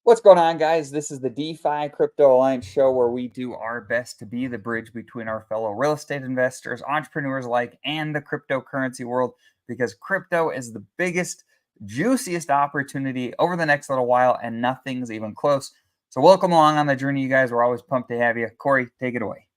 What's going on, guys? This is the DeFi Crypto Alliance show where we do our best to be the bridge between our fellow real estate investors, entrepreneurs alike, and the cryptocurrency world because crypto is the biggest, juiciest opportunity over the next little while, and nothing's even close. So, welcome along on the journey, you guys. We're always pumped to have you. Corey, take it away.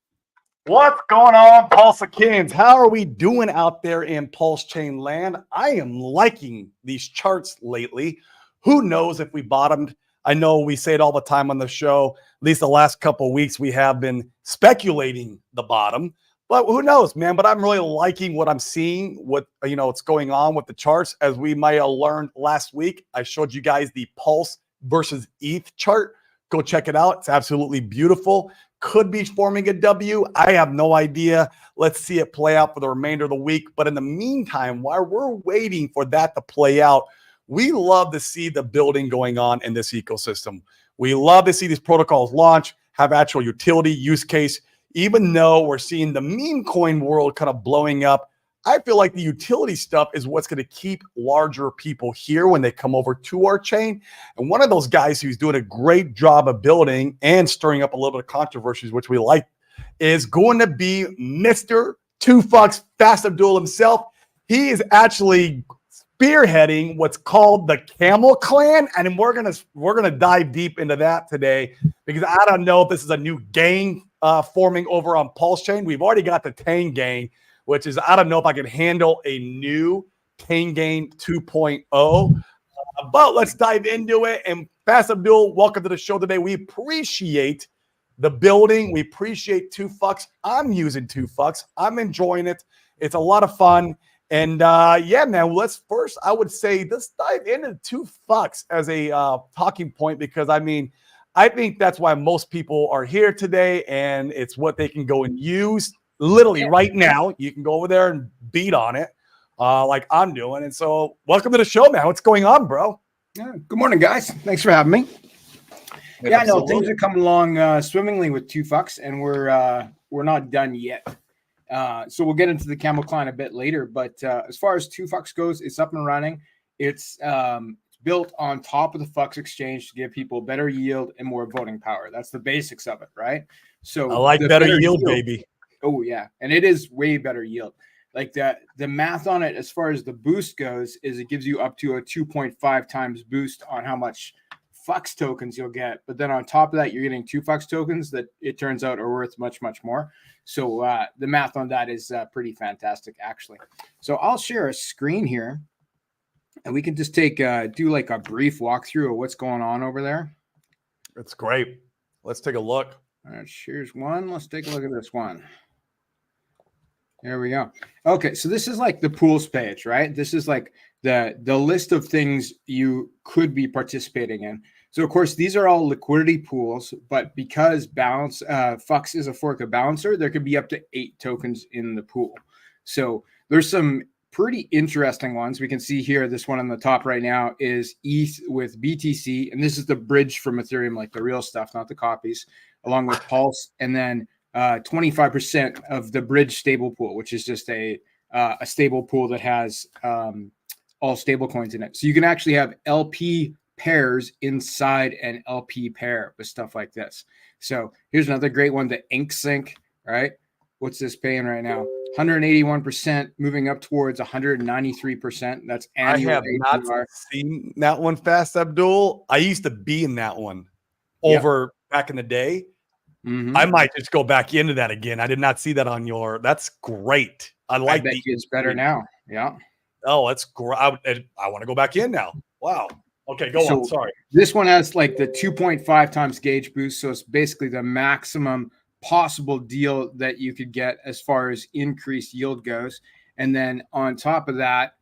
What's going on, Pulsakins? How are we doing out there in Pulse Chain land? I am liking these charts lately. Who knows if we bottomed? I know we say it all the time on the show. At least the last couple of weeks, we have been speculating the bottom. But who knows, man? But I'm really liking what I'm seeing, what's going on with the charts. As we might have learned last week, I showed you guys the Pulse versus ETH chart. Go check it out. It's absolutely beautiful. Could be forming a W. I have no idea. Let's see it play out for the remainder of the week. But in the meantime, while we're waiting for that to play out, we love to see the building going on in this ecosystem. We love to see these protocols launch, have actual utility use case. Even though we're seeing the meme coin world kind of blowing up, I feel like the utility stuff is what's going to keep larger people here when they come over to our chain. And one of those guys who's doing a great job of building and stirring up a little bit of controversies, which we like, is going to be Mr. 2Fucks Fast Abdul himself. He is actually spearheading what's called the Camel Clan, and we're gonna dive deep into that today because I don't know if this is a new gang forming over on Pulse Chain. We've already got the Tang Gang, which is I don't know if I can handle a new Tang Gang 2.0. But let's dive into it. And Fast Abdul, welcome to the show today. We appreciate the building. We appreciate 2Fucks. I'm using 2Fucks. I'm enjoying it. It's a lot of fun. And yeah, man, I would say let's dive into 2Fucks as a talking point because I think that's why most people are here today, and it's what they can go and use literally right now. You can go over there and beat on it like I'm doing. And so welcome to the show, man. What's going on, bro? Yeah, good morning, guys. Thanks for having me. Yeah, no, things are coming along swimmingly with 2Fucks, and we're not done yet. So we'll get into the Camel Clan a bit later, but as far as 2Fucks goes, it's up and running. It's built on top of the Fux exchange to give people better yield and more voting power. That's the basics of it, right? So I like better yield, baby. Oh yeah, and it is way better yield. Like that, the math on it as far as the boost goes is it gives you up to a 2.5 times boost on how much Fux tokens you'll get, but then on top of that, you're getting 2Fux tokens that it turns out are worth much, much more. So the math on that is pretty fantastic, actually. So I'll share a screen here, and we can just do like a brief walkthrough of what's going on over there. It's great. Let's take a look. All right, here's one. Let's take a look at this one. There we go. Okay, so this is like the pools page, right? This is like the list of things you could be participating in. So, of course, these are all liquidity pools, but because Fux is a fork of Balancer, there could be up to 8 tokens in the pool. So there's some pretty interesting ones. We can see here, this one on the top right now is ETH with BTC, and this is the bridge from Ethereum, like the real stuff, not the copies, along with Pulse, and then 25% of the bridge stable pool, which is just a stable pool that has all stable coins in it. So you can actually have LP pairs inside an LP pair with stuff like this. So here's another great one, the Ink Sync, right? What's this paying right now? 181%, moving up towards 193%. That's annual. I have not seen that one, Fast Abdul. I used to be in that one back in the day. Mm-hmm. I might just go back into that again. I did not see that on your. That's great. I like that. It's better now. Yeah. Oh, that's great. I want to go back in now. Wow. Okay, go on. Sorry. This one has like the 2.5 times gauge boost. So it's basically the maximum possible deal that you could get as far as increased yield goes. And then on top of that,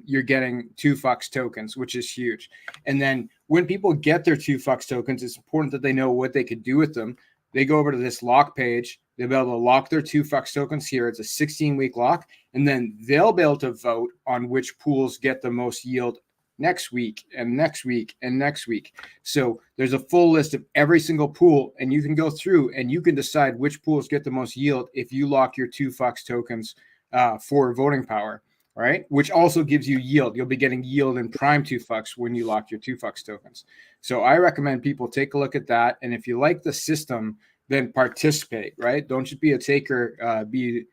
you're getting 2Fux tokens, which is huge. And then when people get their 2Fux tokens, it's important that they know what they could do with them. They go over to this lock page. They'll be able to lock their 2Fux tokens here. It's a 16-week lock. And then they'll be able to vote on which pools get the most yield next week and next week and next week. So there's a full list of every single pool, and you can go through and you can decide which pools get the most yield if you lock your 2Fux tokens for voting power. right? Which also gives you yield. You'll be getting yield in prime 2FUX when you lock your 2FUX tokens. So I recommend people take a look at that. And if you like the system, then participate, right? Don't just be a taker, be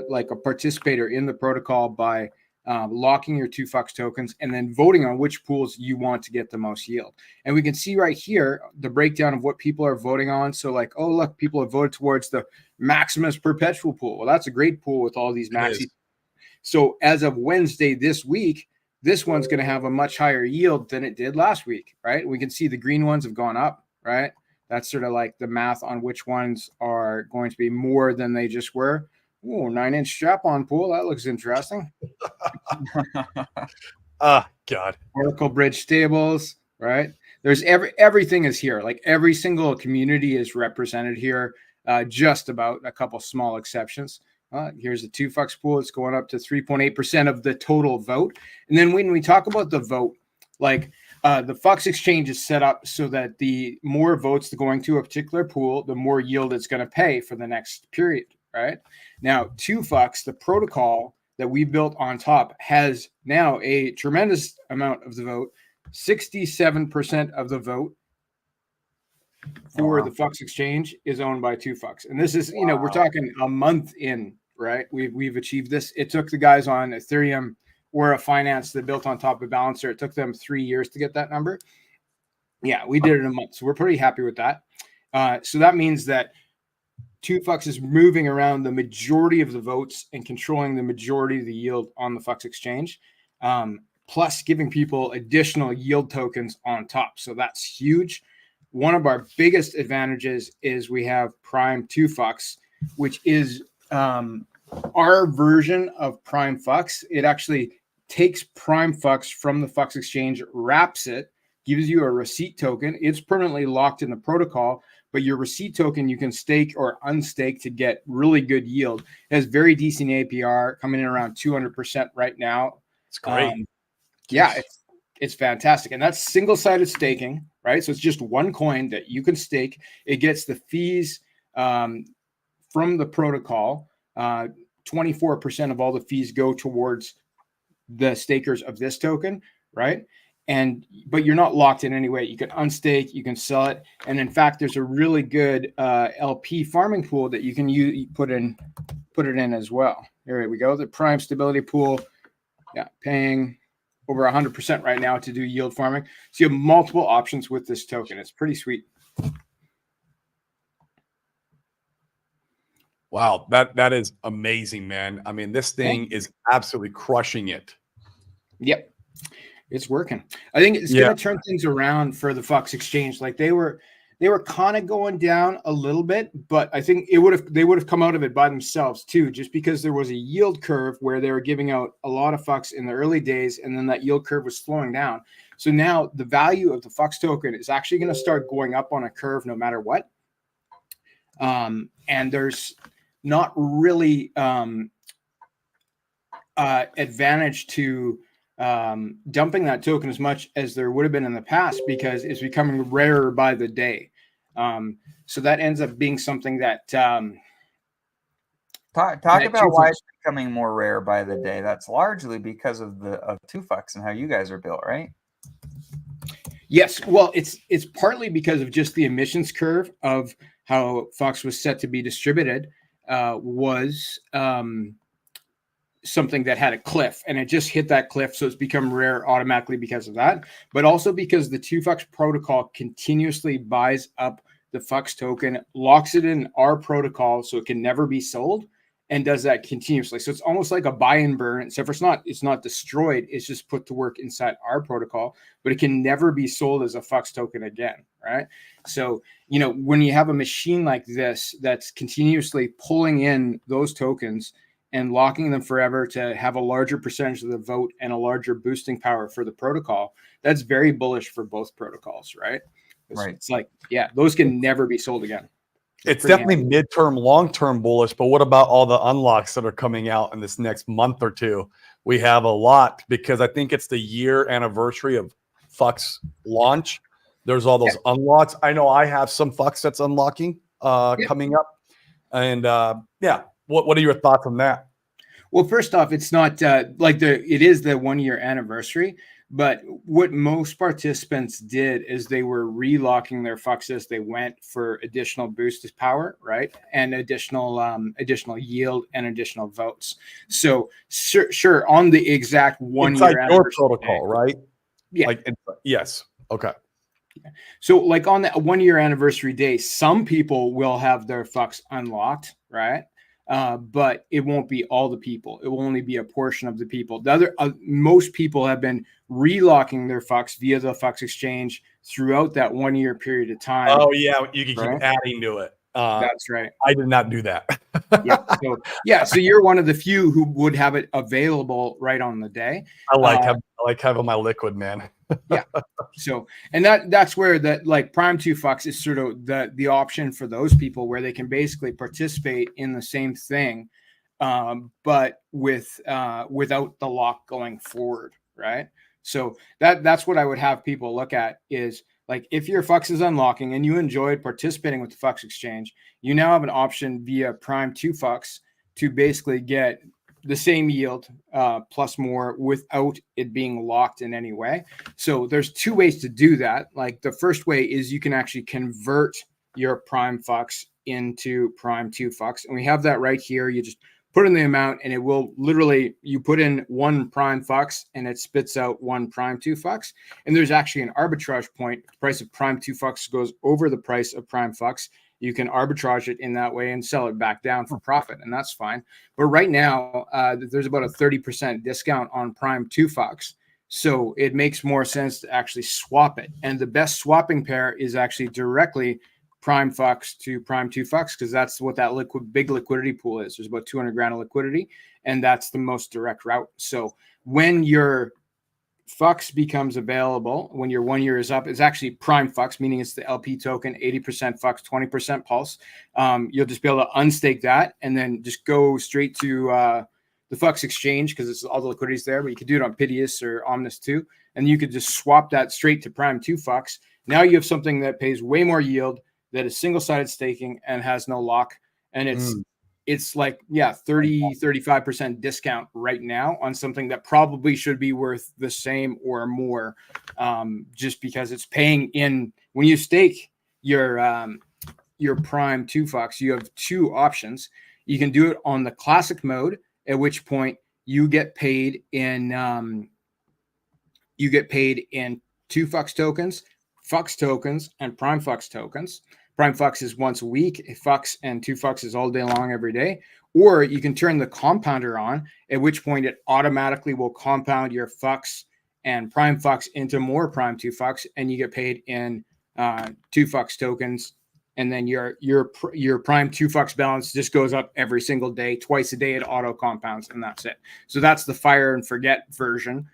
like a participator in the protocol by locking your 2FUX tokens and then voting on which pools you want to get the most yield. And we can see right here the breakdown of what people are voting on. So like, oh, look, people have voted towards the Maximus Perpetual pool. Well, that's a great pool with all these maxi. So as of Wednesday this week, this one's going to have a much higher yield than it did last week, right? We can see the green ones have gone up, right? That's sort of like the math on which ones are going to be more than they just were. Oh, 9-inch strap-on pool. That looks interesting. God. Oracle Bridge Stables, right? There's everything is here. Like every single community is represented here, just about, a couple small exceptions. Here's the 2FUX pool. It's going up to 3.8% of the total vote. And then when we talk about the vote, like the FUX exchange is set up so that the more votes going to a particular pool, the more yield it's going to pay for the next period, right? Now, 2FUX, the protocol that we built on top, has now a tremendous amount of the vote. 67% of the vote for the FUX exchange is owned by 2FUX. And this is, we're talking a month in, right? We've achieved this. It took the guys on Ethereum or a finance that built on top of Balancer. It took them 3 years to get that number. Yeah, we did it in a month. So we're pretty happy with that. So that means that 2FUX is moving around the majority of the votes and controlling the majority of the yield on the FUX exchange, plus giving people additional yield tokens on top. So that's huge. One of our biggest advantages is we have Prime 2FUX, which is our version of Prime FUX. It actually takes Prime FUX from the FUX exchange, wraps it, gives you a receipt token. It's permanently locked in the protocol, but your receipt token you can stake or unstake to get really good yield. It has very decent APR, coming in around 200% right now. It's great. Yeah, it's fantastic. And that's single-sided staking, right? So it's just one coin that you can stake. It gets the fees from the protocol. 24% of all the fees go towards the stakers of this token, right? But you're not locked in any way. You can unstake, you can sell it. And in fact, there's a really good LP farming pool that you can put it in as well. Here we go. The Prime Stability Pool, paying over 100% right now to do yield farming. So you have multiple options with this token. It's pretty sweet. Wow, that is amazing, man. I mean, this thing is absolutely crushing it. Yep. It's working. I think it's going to turn things around for the FUX exchange. Like they were kind of going down a little bit, but I think they would have come out of it by themselves too, just because there was a yield curve where they were giving out a lot of FUX in the early days, and then that yield curve was slowing down. So now the value of the FUX token is actually going to start going up on a curve no matter what. And there's not really advantage to dumping that token as much as there would have been in the past, because it's becoming rarer by the day. So that ends up being something that talk about why it's becoming more rare by the day. That's largely because of 2FUX and how you guys are built, right? Yes. Well, it's partly because of just the emissions curve of how FUX was set to be distributed. Was something that had a cliff, and it just hit that cliff, so it's become rare automatically because of that, but also because the 2FUX protocol continuously buys up the FUX token, locks it in our protocol so it can never be sold, and does that continuously. So it's almost like a buy and burn, except for it's not destroyed, it's just put to work inside our protocol, but it can never be sold as a FUX token again, right? So when you have a machine like this that's continuously pulling in those tokens and locking them forever to have a larger percentage of the vote and a larger boosting power for the protocol, that's very bullish for both protocols, right? Right. It's like, those can never be sold again. It's definitely midterm, long-term bullish, but what about all the unlocks that are coming out in this next month or two? We have a lot, because I think it's the year anniversary of FUX launch. There's all those unlocks. I know I have some FUX that's unlocking coming up. And what are your thoughts on that? Well, first off, it's not it is the 1 year anniversary, but what most participants did is they were relocking their fucks as they went for additional boosted power, right? And additional yield and additional votes. So sure, on the exact 1 Inside year your anniversary protocol, day, right? yeah. Like, yes. Okay. So like on that 1 year anniversary day, some people will have their fucks unlocked, right? But it won't be all the people. It will only be a portion of the people. The other, most people have been relocking their fucks via the fucks exchange throughout that 1 year period of time. Oh yeah, you can right? keep adding to it. That's right. I did not do that. So you're one of the few who would have it available right on the day. I like having my liquid, man. Yeah. So, and that's where that like Prime 2 Fucks is sort of the option for those people where they can basically participate in the same thing, but without the lock going forward, right? So that's what I would have people look at is like if your Fucks is unlocking and you enjoyed participating with the Fucks exchange, you now have an option via Prime 2 Fucks to basically get the same yield plus more without it being locked in any way. So there's two ways to do that. Like the first way is you can actually convert your Prime Fucks into Prime 2 Fucks. And we have that right here. You just put in the amount and it will literally, you put in one Prime Fucks and it spits out one Prime 2 Fucks. And there's actually an arbitrage point. The price of Prime 2 Fucks goes over the price of Prime Fucks. You can arbitrage it in that way and sell it back down for profit, and that's fine. But right now, there's about a 30% discount on Prime 2 Fucks. So it makes more sense to actually swap it. And the best swapping pair is actually directly Prime Fucks to Prime 2 Fucks, because that's what that big liquidity pool is. There's about 200 grand of liquidity, and that's the most direct route. So when your Fucks becomes available, when your 1 year is up, it's actually Prime Fucks, meaning it's the LP token, 80% Fucks, 20% Pulse. You'll just be able to unstake that and then just go straight to the Fucks exchange because it's all the liquidity's there, but you could do it on Pitius or Omnis too. And you could just swap that straight to Prime 2 Fucks. Now you have something that pays way more yield, that is single-sided staking and has no lock. And it's like, 35% discount right now on something that probably should be worth the same or more, just because it's paying in. When you stake your Prime 2 Fucks, you have two options. You can do it on the classic mode, at which point you get paid in 2 Fucks tokens, Fucks tokens, and Prime Fucks tokens. Prime Fucks is once a week. Fucks and 2 Fucks is all day long every day. Or you can turn the compounder on, at which point it automatically will compound your Fucks and Prime Fucks into more Prime 2 Fucks, and you get paid in 2 Fucks tokens. And then your Prime 2 Fucks balance just goes up every single day, twice a day. It auto compounds, and that's it. So that's the fire and forget version.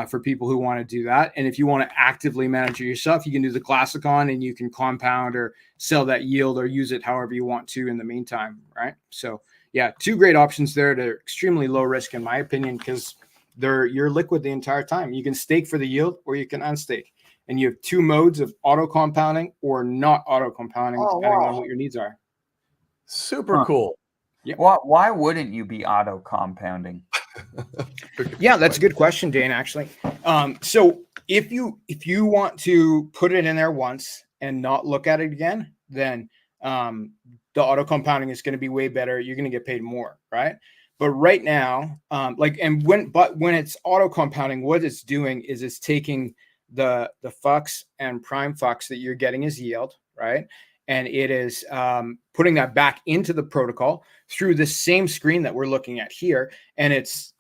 For people who want to do that. And if you want to actively manage it yourself, you can do the classic on and you can compound or sell that yield or use it however you want to in the meantime, right? So yeah, two great options there. They're extremely low risk in my opinion, because you're liquid the entire time. You can stake for the yield or you can unstake. And you have two modes of auto compounding or not auto compounding, depending on what your needs are. Super cool. Yeah. Why wouldn't you be auto compounding? Yeah, that's a good question, Dane, actually. So if you want to put it in there once and not look at it again, then the auto compounding is going to be way better. You're going to get paid more, right? But right now, when it's auto compounding, what it's doing is it's taking the Fucks and Prime Fucks that you're getting as yield, right? And it is putting that back into the protocol through the same screen that we're looking at here. And it's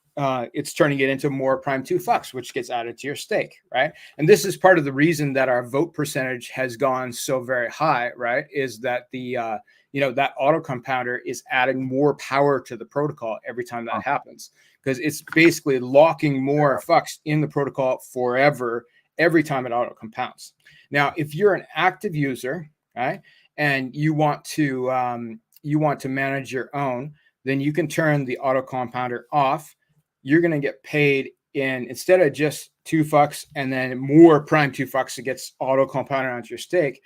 turning it into more Prime 2 Fucks, which gets added to your stake, right? And this is part of the reason that our vote percentage has gone so very high, right? Is that that auto compounder is adding more power to the protocol every time that happens, because it's basically locking more Fucks in the protocol forever every time it auto compounds. Now, if you're an active user, right, and you want to manage your own, then you can turn the auto compounder off. You're going to get paid instead of just 2 Fucks and then more Prime 2 Fucks that gets auto compounded onto your stake.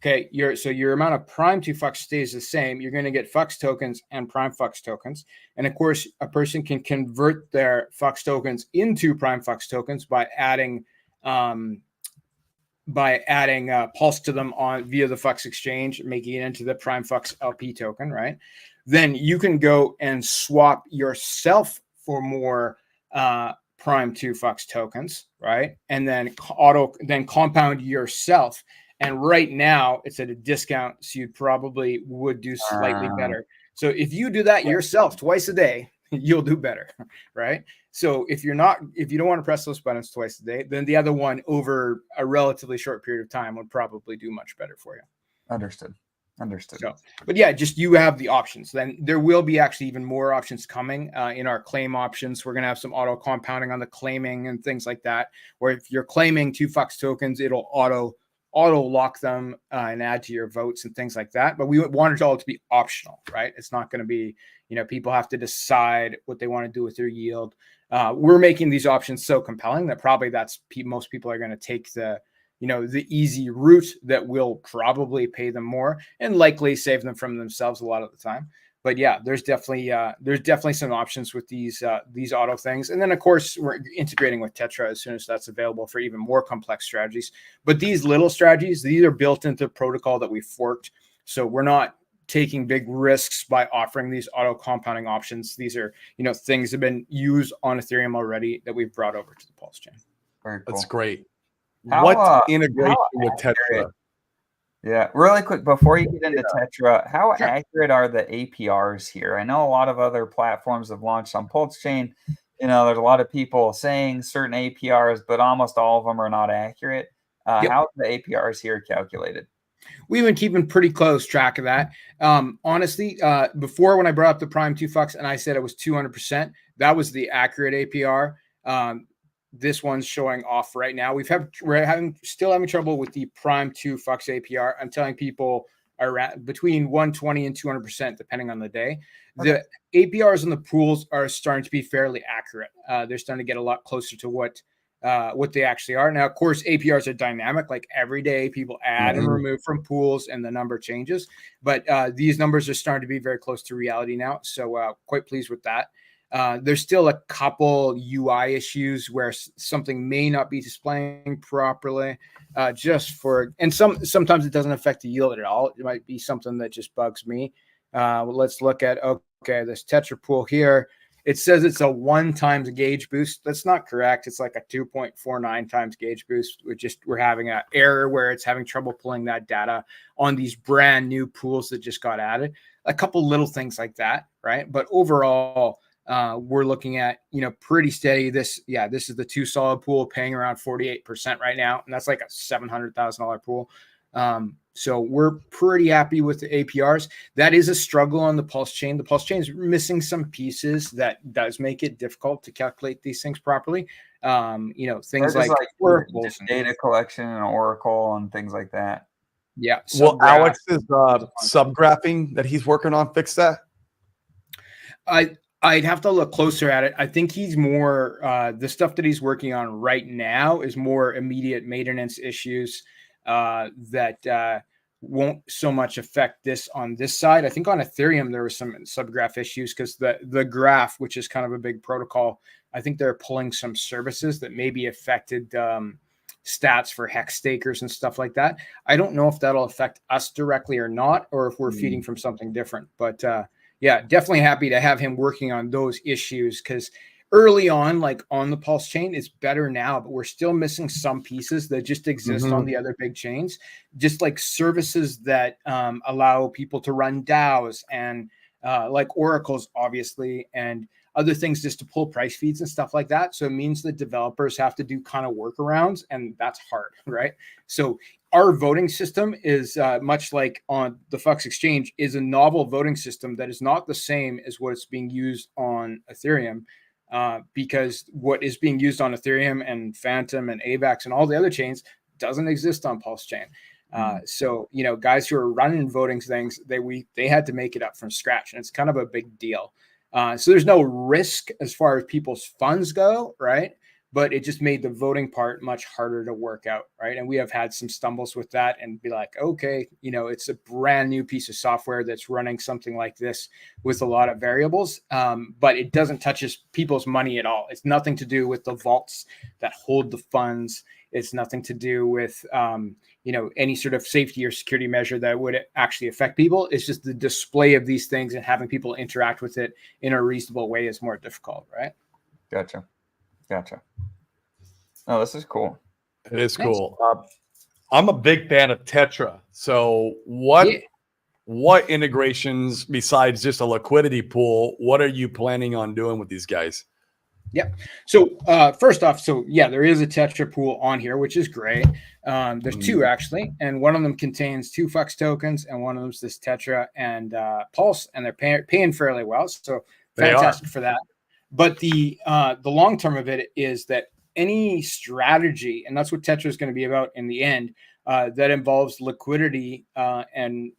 Okay, your amount of prime to Fux stays the same. You're going to get Fux tokens and prime Fux tokens. And of course, a person can convert their Fux tokens into prime Fux tokens by adding pulse to them via the Fux exchange, making it into the prime Fux LP token, right? Then you can go and swap yourself for more prime 2 Fux tokens, right? And then compound yourself. And right now it's at a discount, so you probably would do slightly better. So if you do that yourself twice a day, you'll do better, right? So if you don't want to press those buttons twice a day, then the other one over a relatively short period of time would probably do much better for you. Understood. So, but yeah, just you have the options. Then there will be actually even more options coming in our claim options. We're going to have some auto compounding on the claiming and things like that, where if you're claiming 2 Fux tokens, it'll auto lock them and add to your votes and things like that. But we want it all to be optional, right? It's not going to be, people have to decide what they want to do with their yield. We're making these options so compelling that probably most people are going to take the easy route that will probably pay them more and likely save them from themselves a lot of the time. But yeah, there's definitely some options with these auto things. And then of course we're integrating with Tetra as soon as that's available for even more complex strategies. But these little strategies, these are built into the protocol that we forked. So we're not taking big risks by offering these auto compounding options. These are, things that have been used on Ethereum already that we've brought over to the Pulse chain. Very cool. That's great. What integration with Tetra? Yeah, really quick before you get into Tetra, how accurate are the APRs here? I know a lot of other platforms have launched on Pulse Chain. There's a lot of people saying certain APRs, but almost all of them are not accurate. How are the APRs here calculated? We've been keeping pretty close track of that. Honestly, before when I brought up the Prime 2 Fux and I said it was 200%, that was the accurate APR. This one's showing off right now. We're still having trouble with the Prime 2 Fux APR. I'm telling people around between 120 and 200%, depending on the day. Okay. The APRs in the pools are starting to be fairly accurate. They're starting to get a lot closer to what they actually are. Now, of course, APRs are dynamic. Like every day, people add and remove from pools, and the number changes. But these numbers are starting to be very close to reality now. So quite pleased with that. There's still a couple UI issues where something may not be displaying properly, and sometimes it doesn't affect the yield at all. It might be something that just bugs me. Let's look at, this Tetra pool here. It says it's a 1 times gauge boost. That's not correct. It's like a 2.49 times gauge boost. We're having an error where it's having trouble pulling that data on these brand new pools that just got added. A couple little things like that, right? But overall, we're looking at, pretty steady. This is the 2 solid pool paying around 48% right now. And that's like a $700,000 pool. So we're pretty happy with the APRs. That is a struggle on the Pulse chain. The Pulse chain is missing some pieces that does make it difficult to calculate these things properly. Things like just data collection and Oracle and things like that. Yeah. Well, Alex's subgraphing that he's working on fix that? I'd have to look closer at it. I think he's more the stuff that he's working on right now is more immediate maintenance issues that won't so much affect this on this side. I think on Ethereum there were some subgraph issues because the graph, which is kind of a big protocol, I think they're pulling some services that maybe affected stats for hex stakers and stuff like that. I don't know if that'll affect us directly or not, or if we're feeding from something different. But yeah, definitely happy to have him working on those issues because early on, like on the Pulse chain, it's better now, but we're still missing some pieces that just exist on the other big chains, just like services that allow people to run DAOs and like Oracle's, obviously, and other things just to pull price feeds and stuff like that. So it means that developers have to do kind of workarounds, and that's hard, right? So our voting system is much like on the Fux exchange is a novel voting system that is not the same as what is being used on Ethereum. Because what is being used on Ethereum and Phantom and AVAX and all the other chains doesn't exist on Pulse chain. So, guys who are running voting things, they had to make it up from scratch, and it's kind of a big deal. So there's no risk as far as people's funds go, right? but it just made the voting part much harder to work out, right? And we have had some stumbles with that and be like, okay, it's a brand new piece of software that's running something like this with a lot of variables, but it doesn't touch people's money at all. It's nothing to do with the vaults that hold the funds. It's nothing to do with, any sort of safety or security measure that would actually affect people. It's just the display of these things and having people interact with it in a reasonable way is more difficult, right? Gotcha. Oh, this is cool. It is cool. I'm a big fan of Tetra. So what integrations besides just a liquidity pool, what are you planning on doing with these guys? Yep. So first off, there is a Tetra pool on here, which is great. There's two actually, and one of them contains 2 FUX tokens, and one of them's this Tetra and Pulse, and they're paying fairly well. So fantastic for that. But the long term of it is that any strategy, and that's what Tetra is going to be about in the end, that involves liquidity and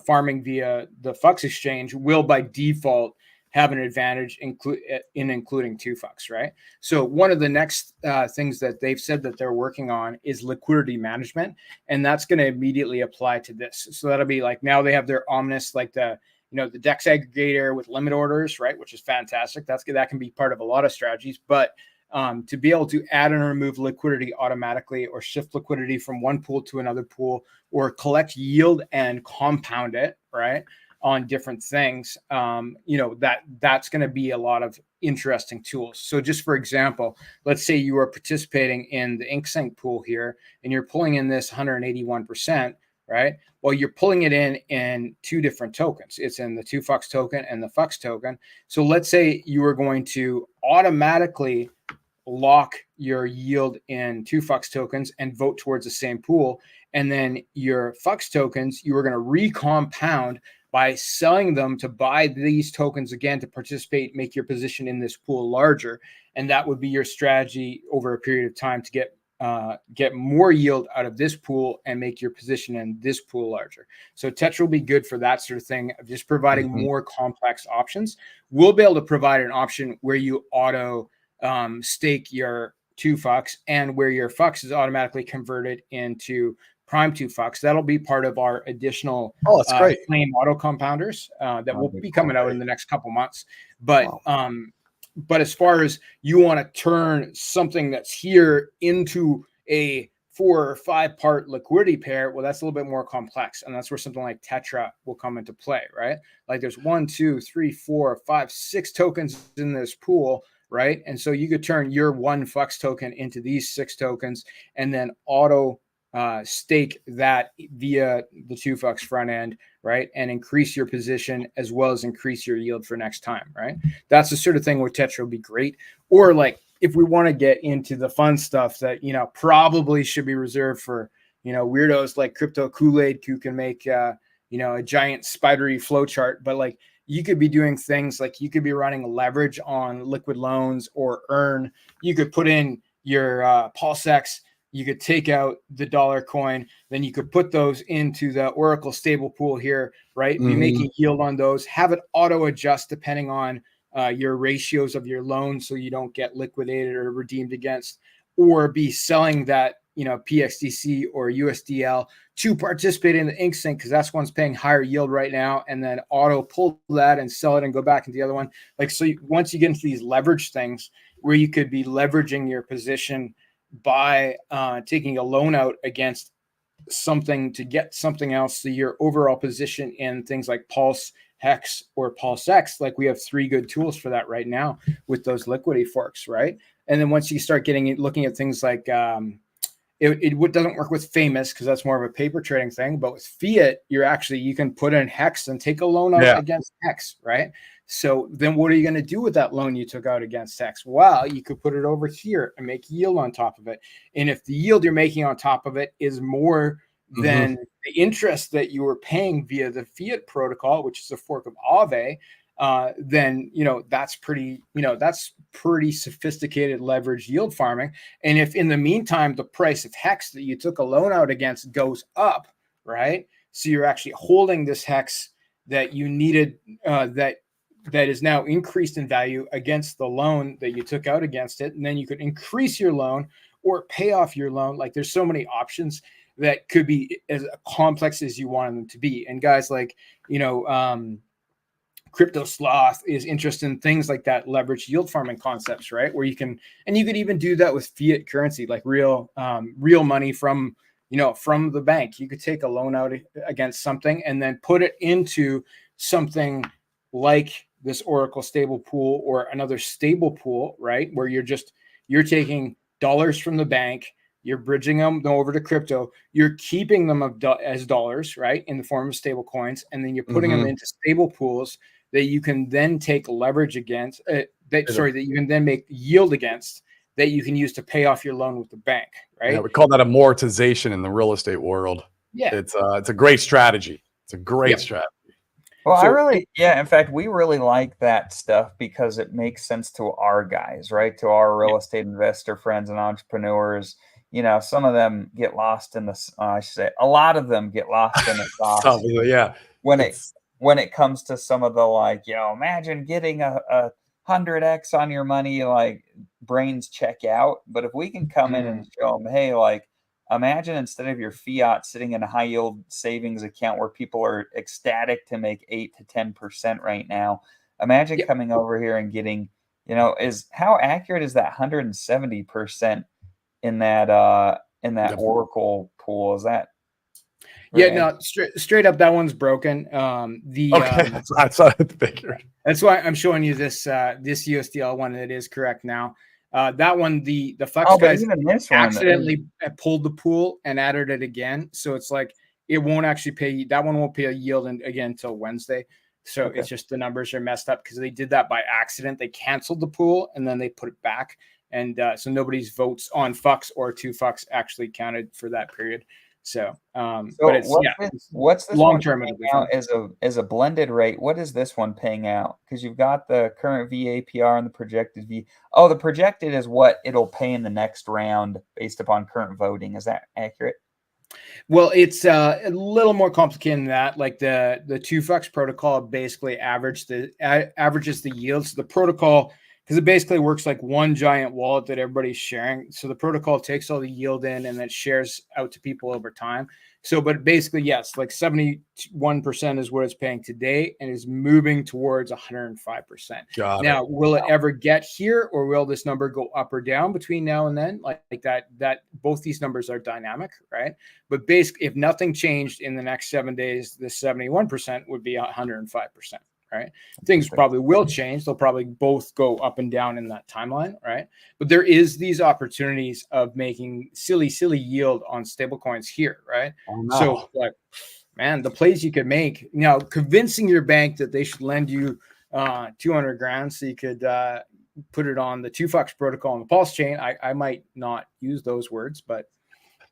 farming via the FUX exchange will by default have an advantage in including 2 FUX, right? So one of the next things that they've said that they're working on is liquidity management, and that's going to immediately apply to this. So that'll be like, now they have their Omnis, like the DEX aggregator with limit orders, right? Which is fantastic. That can be part of a lot of strategies, but to be able to add and remove liquidity automatically, or shift liquidity from one pool to another pool, or collect yield and compound it, right, on different things, that's going to be a lot of interesting tools. So just for example, let's say you are participating in the InkSync pool here, and you're pulling in this 181%, right? Well, you're pulling it in 2 different tokens. It's in the 2 FUX token and the FUX token. So let's say you are going to automatically lock your yield in 2 FUX tokens and vote towards the same pool. And then your FUX tokens, you are going to recompound by selling them to buy these tokens again to participate, make your position in this pool larger. And that would be your strategy over a period of time to get more yield out of this pool and make your position in this pool larger. So Tetra will be good for that sort of thing, of just providing more complex options. We'll be able to provide an option where you auto stake your 2 FUX, and where your FUX is automatically converted into Prime 2 FUX. That'll be part of our additional Flame auto compounders that will be coming out in the next couple months. But but as far as you want to turn something that's here into a 4 or 5 part liquidity pair, well, that's a little bit more complex, and that's where something like Tetra will come into play, right? Like there's 1, 2, 3, 4, 5, 6 tokens in this pool, right? And so you could turn your 1 FUX token into these 6 tokens, and then auto stake that via the 2 FUX front end, right? And increase your position as well as increase your yield for next time, right? That's the sort of thing where Tetra will be great. Or like if we want to get into the fun stuff that, probably should be reserved for, weirdos like Crypto Kool-Aid, who can make, a giant spidery flow chart. But like you could be doing things like you could be running leverage on liquid loans or earn. You could put in your PulseX. You could take out the dollar coin, then you could put those into the Oracle stable pool here, right? Be making yield on those, have it auto adjust depending on your ratios of your loan, so you don't get liquidated or redeemed against, or be selling that, PXDC or USDL to participate in the InkSync, because that's one's paying higher yield right now, and then auto pull that and sell it and go back into the other one. Like, so once you get into these leverage things where you could be leveraging your position by taking a loan out against something to get something else, so your overall position in things like Pulse Hex or PulseX, like we have 3 good tools for that right now with those liquidity forks, right? And then once you start looking at things like it doesn't work with Famous because that's more of a paper trading thing, but with Fiat, you can put in Hex and take a loan out against Hex, right? So then what are you going to do with that loan you took out against Hex? Well, you could put it over here and make yield on top of it. And if the yield you're making on top of it is more than the interest that you were paying via the Fiat protocol, which is a fork of Aave, then that's pretty sophisticated leverage yield farming. And if in the meantime the price of Hex that you took a loan out against goes up, right? So you're actually holding this Hex that you needed, that that is now increased in value against the loan that you took out against it. And then you could increase your loan or pay off your loan. Like there's so many options that could be as complex as you want them to be. And guys like, Crypto Sloth is interested in things like that, leverage yield farming concepts, right? Where you can even do that with fiat currency, like real money from the bank. You could take a loan out against something and then put it into something like this Oracle stable pool or another stable pool, right? Where you're taking dollars from the bank, you're bridging them over to crypto, you're keeping them as dollars, right? In the form of stable coins. And then you're putting them into stable pools that you can then take leverage against, that you can then make yield against, that you can use to pay off your loan with the bank, right? Yeah, we call that amortization in the real estate world. Yeah. It's a great strategy. It's a great strategy. Well, in fact, we really like that stuff because it makes sense to our guys, right? To our real estate investor friends and entrepreneurs. Some of them get lost in the, I should say, a lot of them get lost in the sauce. Yeah. When it comes to some of the imagine getting a 100x on your money, like brains check out. But if we can come in and show them, hey, imagine instead of your fiat sitting in a high yield savings account where people are ecstatic to make 8 to 10% right now, imagine coming over here and getting, how accurate is that 170% in that Oracle pool? Is that? Yeah, no, straight up, that one's broken. I saw the figure. That's why I'm showing you this USDL one that is correct now. That one, the Flex guys accidentally pulled the pool and added it again, so it's like it won't actually pay. That one won't pay a yield again until Wednesday. So it's just the numbers are messed up because they did that by accident. They canceled the pool and then they put it back, and so nobody's votes on Fux or 2Fux actually counted for that period. So, but it's what's this long term as a blended rate? What is this one paying out? Because you've got the current VAPR and the projected V. Oh, the projected is what it'll pay in the next round based upon current voting. Is that accurate? Well, it's a little more complicated than that. Like the 2Fux protocol basically averages the yields. The protocol, because it basically works like one giant wallet that everybody's sharing. So the protocol takes all the yield in and then shares out to people over time. So, but basically, yes, like 71% is what it's paying today and is moving towards 105%. Now, will it ever get here, or will this number go up or down between now and then? Like that both these numbers are dynamic, right? But basically, if nothing changed in the next 7 days, the 71% would be 105%. Right. Things probably will change. They'll probably both go up and down in that timeline. Right. But there is these opportunities of making silly yield on stable coins here. Right. Oh, no. So like, man, the plays you could make, convincing your bank that they should lend you 200 grand so you could put it on the 2Fux protocol on the Pulse chain. I might not use those words, but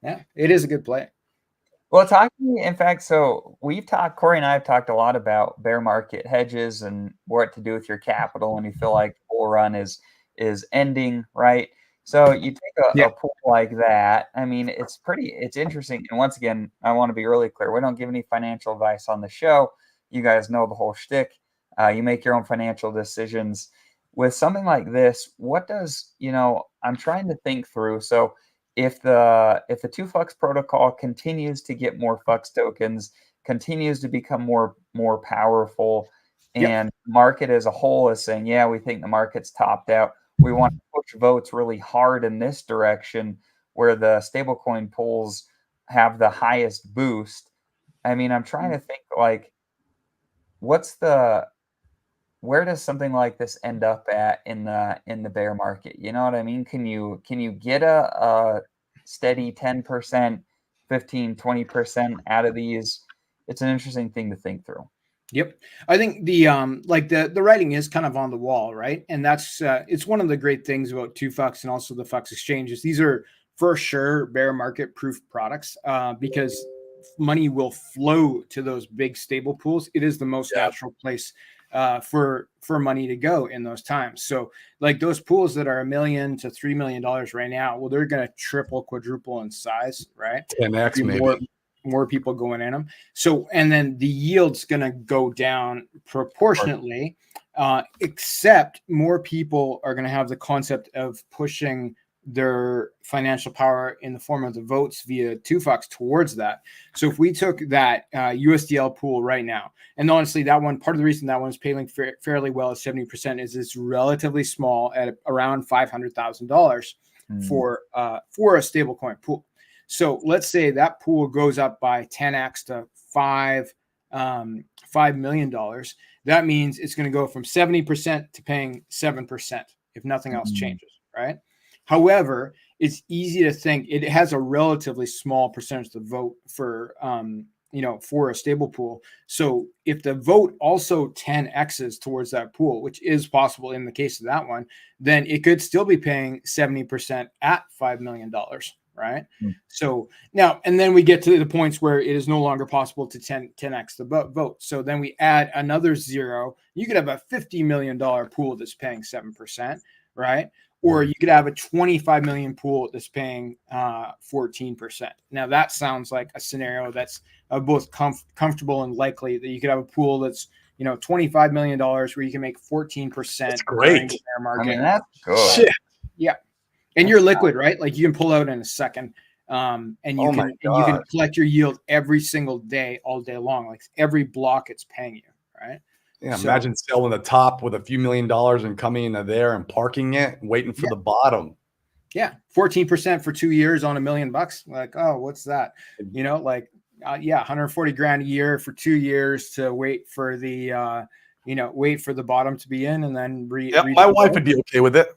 yeah, it is a good play. Well, in fact, so Corey and I have talked a lot about bear market hedges and what to do with your capital when you feel like bull run is ending, right? So you take a pool like that. I mean, it's interesting. And once again, I want to be really clear. We don't give any financial advice on the show. You guys know the whole shtick. You make your own financial decisions. With something like this, I'm trying to think through. So if the 2Fux protocol continues to get more Fux tokens, continues to become more powerful, and market as a whole is saying, yeah, we think the market's topped out, we want to push votes really hard in this direction where the stablecoin pools have the highest boost. I mean, I'm trying to think like, where does something like this end up at in the bear market? You know what I mean? Can you get a steady 10%, 15, 20% out of these? It's an interesting thing to think through. Yep. I think the writing is kind of on the wall, right? And that's it's one of the great things about 2Fux and also the Fux exchanges. These are for sure bear market proof products because money will flow to those big stable pools. It is the most natural place for money to go in those times. So like those pools that are $1 million to $3 million right now, well, they're going to triple, quadruple in size, right? 10x maybe. More people going in them. So, and then the yield's going to go down proportionately except more people are going to have the concept of pushing their financial power in the form of the votes via $2 towards that. So if we took that USDL pool right now, and honestly, that one, part of the reason that one's paying fairly well at 70% is it's relatively small at around $500,000 for a stablecoin pool. So let's say that pool goes up by 10x to $5 million. That means it's going to go from 70% to paying 7% if nothing else changes, right? However, it's easy to think it has a relatively small percentage to vote for, for a stable pool. So if the vote also 10x's towards that pool, which is possible in the case of that one, then it could still be paying 70% at $5 million. Right. So now, and then we get to the points where it is no longer possible to 10x the vote. So then we add another zero. You could have a $50 million pool that's paying 7%, right? Or you could have a 25 million pool that's paying 14%. Now that sounds like a scenario that's both comfortable and likely, that you could have a pool that's, $25 million where you can make 14%. That's great. I mean, that's good. Shit. Yeah. And you're liquid, right? Like you can pull out in a second, and you can collect your yield every single day, all day long. Like every block, it's paying you, right? Yeah, imagine selling the top with a few $1 million and coming into there and parking it, and waiting for the bottom. Yeah, 14% for 2 years on $1 million. Like, oh, what's that? 140 grand a year for 2 years to wait for the, wait for the bottom to be in, and then my wife would be okay with it.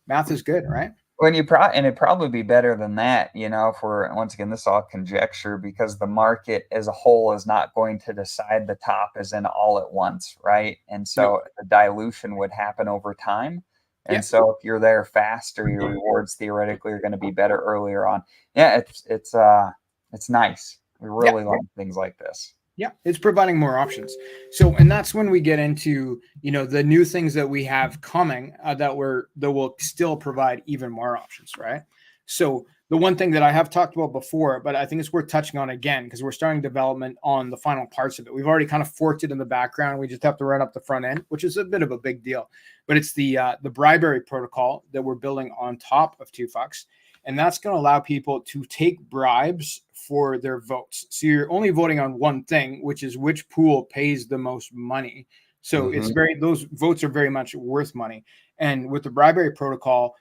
Math is good, right? When and it'd probably be better than that, for, once again, this is all conjecture, because the market as a whole is not going to decide the top as in all at once, right? And so the dilution would happen over time. And so if you're there faster, your rewards theoretically are going to be better earlier on. Yeah, it's nice. We really like things like this. Yeah, it's providing more options. So, and that's when we get into, the new things that we have coming that will still provide even more options, right? So the one thing that I have talked about before, but I think it's worth touching on again, because we're starting development on the final parts of it. We've already kind of forked it in the background. We just have to run up the front end, which is a bit of a big deal. But it's the Bribery protocol that we're building on top of $2. And that's going to allow people to take bribes for their votes. So you're only voting on one thing, which is which pool pays the most money. So those votes are very much worth money. And with the Bribery protocol,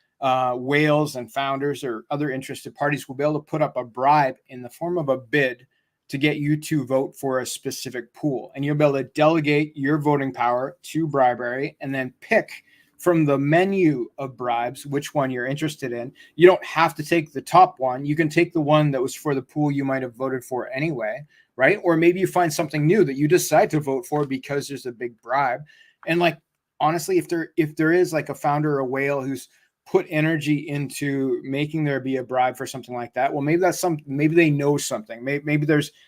whales and founders or other interested parties will be able to put up a bribe in the form of a bid to get you to vote for a specific pool. And you'll be able to delegate your voting power to Bribery and then pick from the menu of bribes which one you're interested in. You don't have to take the top one. You can take the one that was for the pool you might have voted for anyway, right? Or maybe you find something new that you decide to vote for because there's a big bribe. And like, honestly, if there is like a founder or a whale who's put energy into making there be a bribe for something like that, well, maybe they know something. Maybe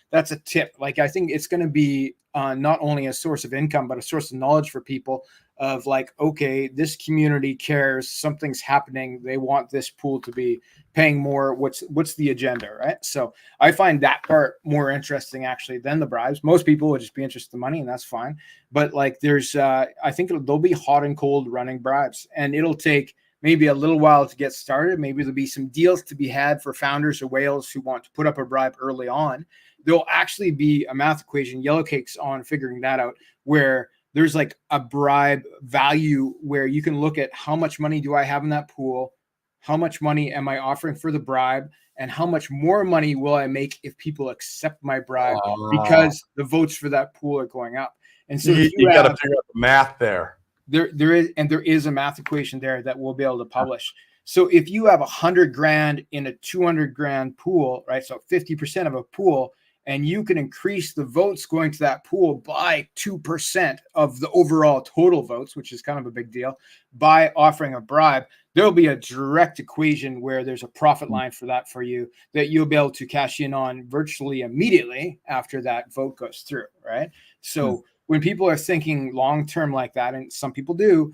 that's a tip. Like, I think it's going to be not only a source of income, but a source of knowledge for people of like, okay, this community cares, something's happening. They want this pool to be paying more. What's the agenda, right? So I find that part more interesting actually than the bribes. Most people would just be interested in money, and that's fine. But like, there's, I think there'll be hot and cold running bribes, and it'll take maybe a little while to get started. Maybe there'll be some deals to be had for founders or whales who want to put up a bribe early on. There'll actually be a math equation, Yellow Cake's on figuring that out, where there's like a bribe value where you can look at how much money do I have in that pool, how much money am I offering for the bribe, and how much more money will I make if people accept my bribe because the votes for that pool are going up. And so you got to figure out the math there. There is a math equation there that we'll be able to publish. So if you have 100 grand in a 200 grand pool, right? So 50% of a pool, and you can increase the votes going to that pool by 2% of the overall total votes, which is kind of a big deal, by offering a bribe, there'll be a direct equation where there's a profit line for that for you that you'll be able to cash in on virtually immediately after that vote goes through, right? So when people are thinking long-term like that, and some people do,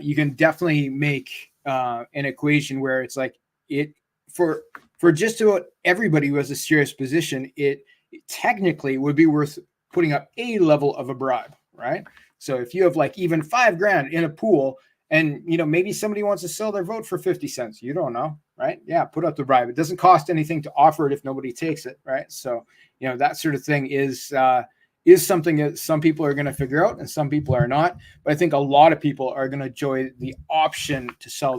you can definitely make an equation where it's like for just about everybody who has a serious position, it technically would be worth putting up a level of a bribe, right? So if you have like even $5,000 in a pool, and maybe somebody wants to sell their vote for 50 cents, you don't know, right? Yeah, put up the bribe. It doesn't cost anything to offer it if nobody takes it, right? So that sort of thing is something that some people are going to figure out and some people are not. But I think a lot of people are going to enjoy the option to sell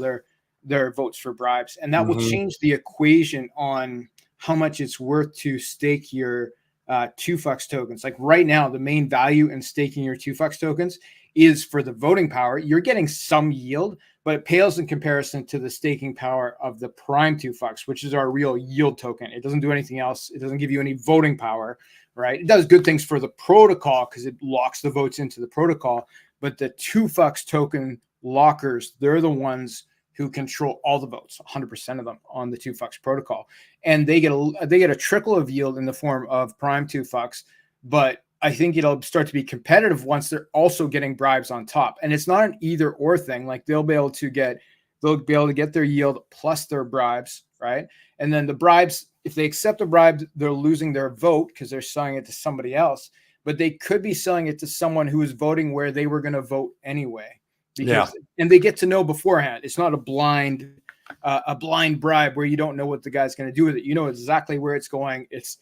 their votes for bribes, and that will change the equation on how much it's worth to stake your 2FUX tokens. Like right now, the main value in staking your 2FUX tokens is for the voting power. You're getting some yield, but it pales in comparison to the staking power of the Prime 2FUX, which is our real yield token. It doesn't do anything else. It doesn't give you any voting power, right? It does good things for the protocol because it locks the votes into the protocol. But the 2FUX token lockers, they're the ones who control all the votes, 100% of them on the 2FUX protocol. And they get a trickle of yield in the form of Prime 2FUX, but I think it'll start to be competitive once they're also getting bribes on top. And it's not an either or thing. Like they'll be able to get their yield plus their bribes, right? And then the bribes, if they accept the bribe, they're losing their vote because they're selling it to somebody else. But they could be selling it to someone who is voting where they were going to vote anyway. And they get to know beforehand. It's not a blind bribe where you don't know what the guy's going to do with it. You know exactly where it's going. It's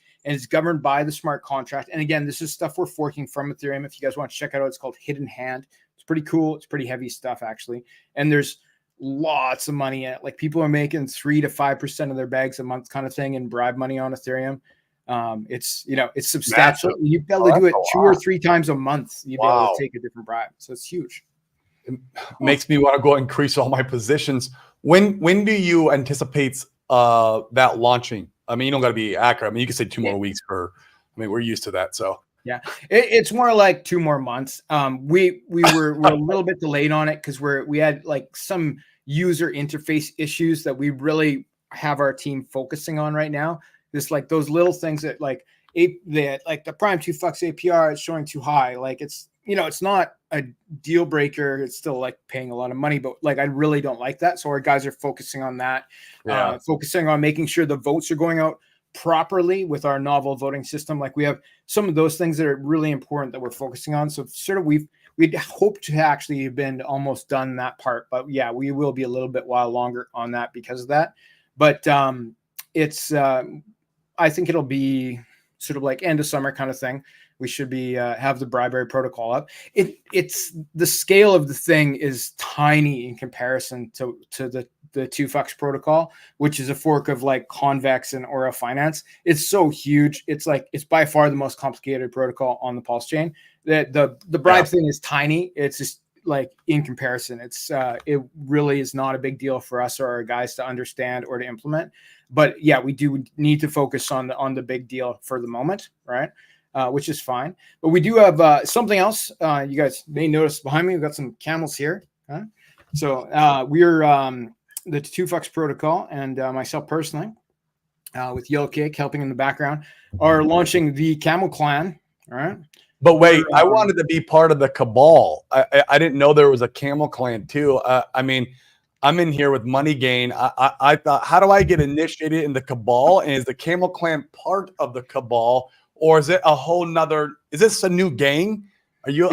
governed by the smart contract. And again, this is stuff we're forking from Ethereum. If you guys want to check it out, it's called Hidden Hand. It's pretty cool. It's pretty heavy stuff, actually. And there's lots of money in it. Like people are making 3 to 5% of their bags a month kind of thing in bribe money on Ethereum. It's substantial. Massive. You'd be able to do it 2 or 3 times a month. You'd be able to take a different bribe. So it's huge. It makes me want to go increase all my positions. When do you anticipate that launching? I mean, you don't got to be accurate. I mean, you could say 2 more weeks we're used to that. So yeah, it's more like 2 more months. We're a little bit delayed on it because we had like some user interface issues that we really have our team focusing on right now. Just like those little things that like the Prime 2FUX APR is showing too high. Like it's not a deal breaker. It's still like paying a lot of money, but like I really don't like that. So our guys are focusing on that, focusing on making sure the votes are going out properly with our novel voting system. Like we have some of those things that are really important that we're focusing on. So sort of we'd hope to actually have been almost done that part, but yeah, we will be a little bit while longer on that because of that. But it's I think it'll be sort of like end of summer kind of thing. We should be have the bribery protocol up. It's the scale of the thing is tiny in comparison to the 2FUX protocol, which is a fork of like Convex and Aura Finance. It's so huge. It's by far the most complicated protocol on the Pulse chain. The bribe thing is tiny. It's just like in comparison, it really is not a big deal for us or our guys to understand or to implement. But yeah, we do need to focus on the big deal for the moment, right? Which is fine. But we do have something else. You guys may notice behind me, we've got some camels here. Huh? So we're the 2FUX protocol and myself personally, with Yellow Cake helping in the background, are launching the Camel Clan. All right. But wait, I wanted to be part of the cabal. I didn't know there was a Camel Clan too. I mean, I'm in here with Money Gain. I thought, how do I get initiated in the cabal? And is the Camel Clan part of the cabal? Or is it a whole nother? Is this a new gang? You're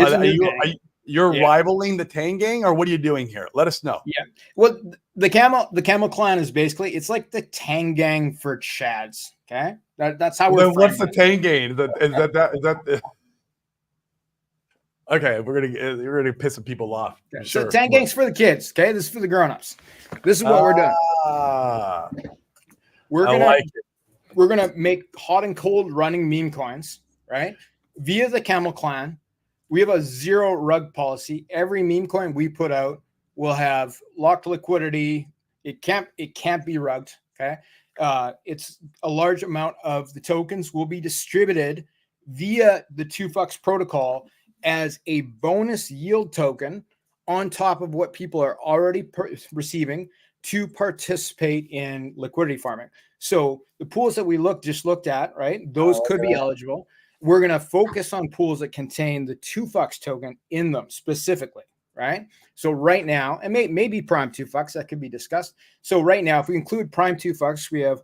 rivaling the Tang gang, or what are you doing here? Let us know. Yeah. Well, the Camel Clan is basically it's like the Tang gang for Chads. Okay, that's how we're. What's the Tang gang? Is that? Okay, we're gonna piss some people off. Okay. Sure. So Tang gang's for the kids. Okay, this is for the grown-ups. This is what we're doing. We're gonna make hot and cold running meme coins, right? Via the Camel Clan. We have a 0 rug policy. Every meme coin we put out will have locked liquidity. It can't be rugged. Okay. It's a large amount of the tokens will be distributed via the 2FUX protocol as a bonus yield token on top of what people are already receiving to participate in liquidity farming. So the pools that we just looked at, right? Those could be eligible. We're going to focus on pools that contain the 2FUX token in them specifically, right? So right now, and maybe Prime 2FUX, that could be discussed. So right now, if we include Prime 2FUX, we have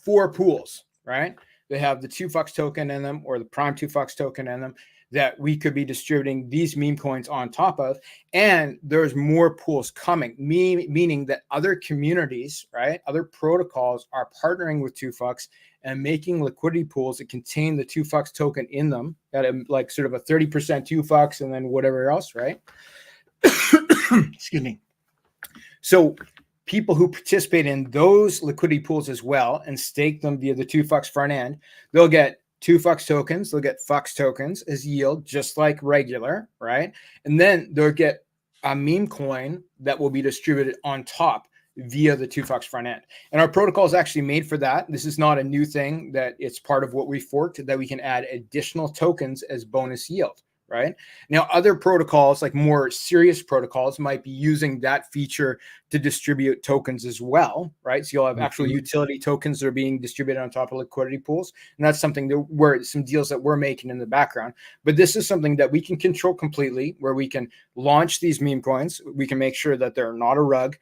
4 pools, right? they have the 2FUX token in them or the prime 2FUX token in them that we could be distributing these meme coins on top of. And there's more pools coming, meaning that other communities, right, other protocols are partnering with 2FUX and making liquidity pools that contain the 2FUX token in them at like sort of a 30% 2FUX and then whatever else, right? Excuse me. So people who participate in those liquidity pools as well and stake them via the 2FUX front end, they'll get 2FUX tokens, they'll get FUX tokens as yield, just like regular, right? And then they'll get a meme coin that will be distributed on top via the 2FUX front end. And our protocol is actually made for that. This is not a new thing, that it's part of what we forked, that we can add additional tokens as bonus yield. Right now, other protocols, like more serious protocols, might be using that feature to distribute tokens as well, right? So you'll have actual utility tokens that are being distributed on top of liquidity pools, and that's something that we're some deals that we're making in the background. But this is something that we can control completely, where we can launch these meme coins. We can make sure that they're not a rug,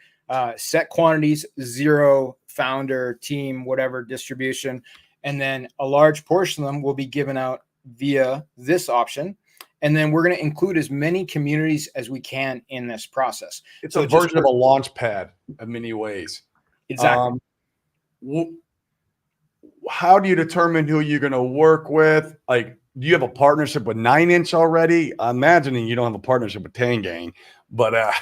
set quantities, 0 founder, team, whatever distribution, and then a large portion of them will be given out via this option. And then we're going to include as many communities as we can in this process. It's a version of a launch pad in many ways. Exactly. How do you determine who you're going to work with? Like, do you have a partnership with 9inch already? I'm imagining you don't have a partnership with Tangang, but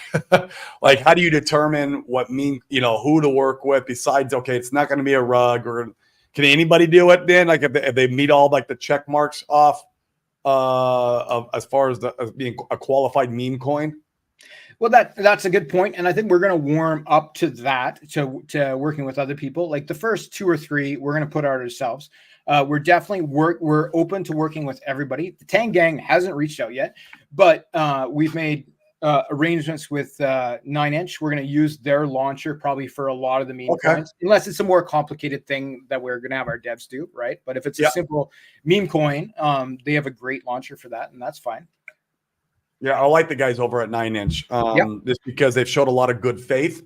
like, how do you determine who to work with besides, okay, it's not going to be a rug, or can anybody do it then? Like if they meet all like the check marks off, as far as being a qualified meme coin? Well, that's a good point, and I think we're going to warm up to that, to working with other people. Like the first 2 or 3, we're going to put out ourselves. We're definitely we're open to working with everybody. The Tangang hasn't reached out yet, but we've made arrangements with 9inch. We're going to use their launcher probably for a lot of the meme coins, unless it's a more complicated thing that we're going to have our devs do, right? But if it's a simple meme coin, they have a great launcher for that, and that's fine. Yeah, I like the guys over at 9inch, just because they've showed a lot of good faith.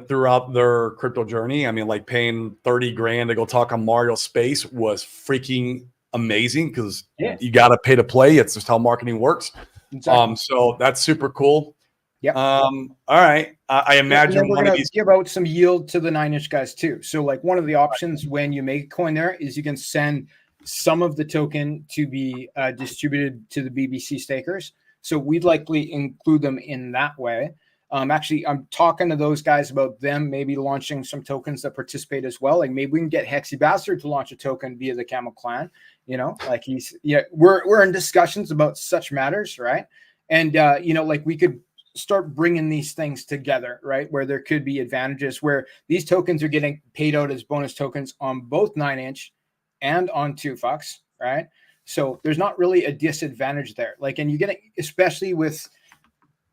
Throughout their crypto journey. I mean, like paying $30,000 to go talk on Mario Space was freaking amazing, because you got to pay to play. It's just how marketing works. Exactly. So that's super cool. All right. I imagine we're going to give out some yield to the 9inch guys too. So like one of the options when you make a coin there is you can send some of the token to be distributed to the BBC stakers. So we'd likely include them in that way. Actually, I'm talking to those guys about them maybe launching some tokens that participate as well. Like maybe we can get Hexy Bastard to launch a token via the Camel Clan. Like we're in discussions about such matters, right? And like we could start bringing these things together, right? Where there could be advantages where these tokens are getting paid out as bonus tokens on both 9inch and on 2FUX, right? So there's not really a disadvantage there. Like, and you're getting, especially with